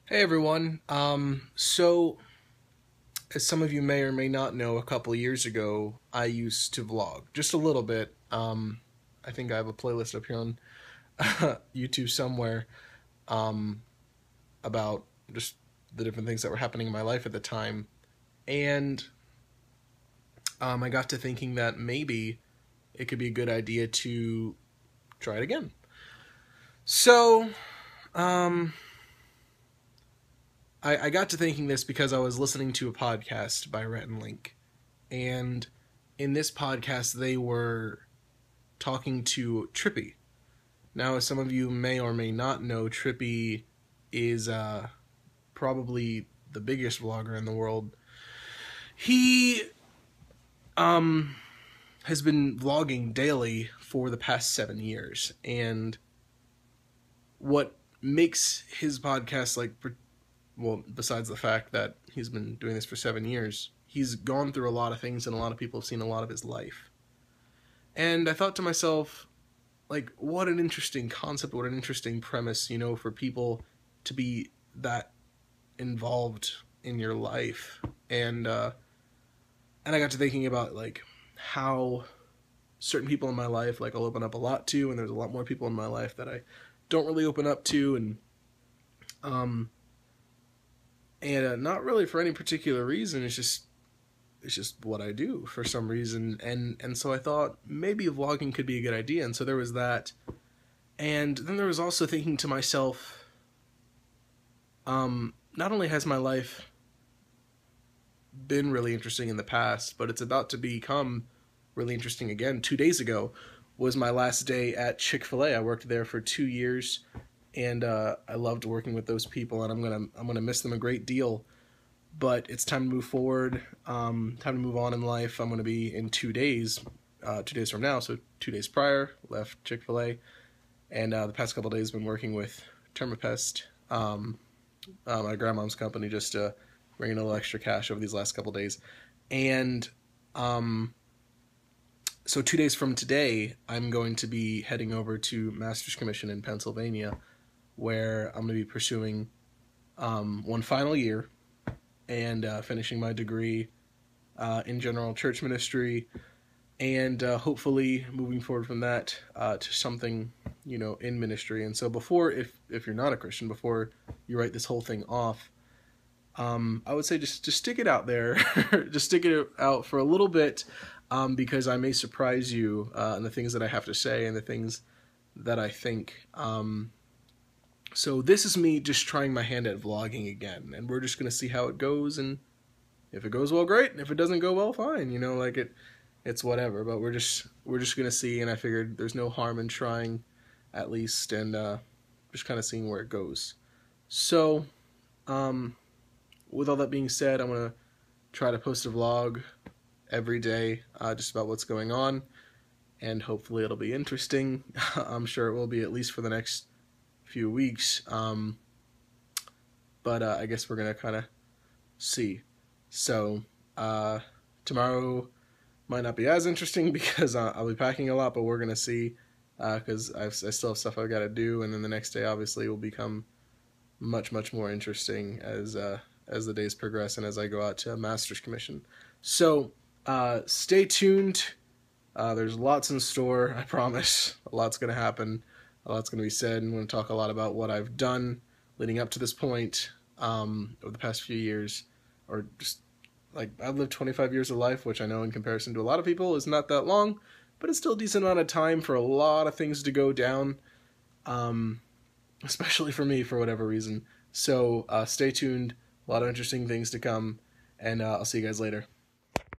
Hey everyone. So as some of you may or may not know, a couple years ago, I used to vlog just a little bit. I think I have a playlist up here on YouTube somewhere um, about just the different things that were happening in my life at the time, and I got to thinking that maybe it could be a good idea to try it again. So um, I got to thinking this because I was listening to a podcast by Rhett and Link. And in this podcast, they were talking to Trippy. Now, as some of you may or may not know, Trippy is probably the biggest vlogger in the world. He has been vlogging daily for the past 7 years. And what makes his podcast besides the fact that he's been doing this for 7 years, he's gone through a lot of things and a lot of people have seen a lot of his life. And I thought to myself, what an interesting concept, what an interesting premise, for people to be that involved in your life. And I got to thinking about, how certain people in my life, I'll open up a lot to, and there's a lot more people in my life that I don't really open up to, and not really for any particular reason. It's just what I do for some reason, and so I thought maybe vlogging could be a good idea, and so there was that. And then there was also thinking to myself, not only has my life been really interesting in the past, but it's about to become really interesting again. 2 days ago was my last day at Chick-fil-A. I worked there for 2 years, and I loved working with those people, and I'm gonna miss them a great deal. But it's time to move forward, time to move on in life. I'm going to be in 2 days, 2 days from now, so 2 days prior, left Chick-fil-A, and the past couple of days been working with Termapest, my grandmom's company, just to bring in a little extra cash over these last couple of days. And so 2 days from today, I'm going to be heading over to Master's Commission in Pennsylvania, where I'm going to be pursuing one final year and finishing my degree in general church ministry, and hopefully moving forward from that to something, in ministry. And so before, if you're not a Christian, before you write this whole thing off, I would say just stick it out there, just stick it out for a little bit, because I may surprise you in the things that I have to say and the things that I think. So this is me just trying my hand at vlogging again, and we're just going to see how it goes, and if it goes well, great, and if it doesn't go well, fine, it's whatever, but we're just going to see, and I figured there's no harm in trying, at least, and just kind of seeing where it goes. So, with all that being said, I'm going to try to post a vlog every day, just about what's going on, and hopefully it'll be interesting. I'm sure it will be, at least for the next few weeks, but I guess we're gonna kind of see. So tomorrow might not be as interesting because I'll be packing a lot, but we're gonna see, because I still have stuff I've got to do, and then the next day obviously will become much more interesting as the days progress and as I go out to a Master's Commission. So stay tuned. There's lots in store, I promise. A lot's gonna happen. A lot's going to be said, and I'm going to talk a lot about what I've done leading up to this point over the past few years, or just, I've lived 25 years of life, which I know in comparison to a lot of people is not that long, but it's still a decent amount of time for a lot of things to go down, especially for me, for whatever reason. So stay tuned, a lot of interesting things to come, and I'll see you guys later.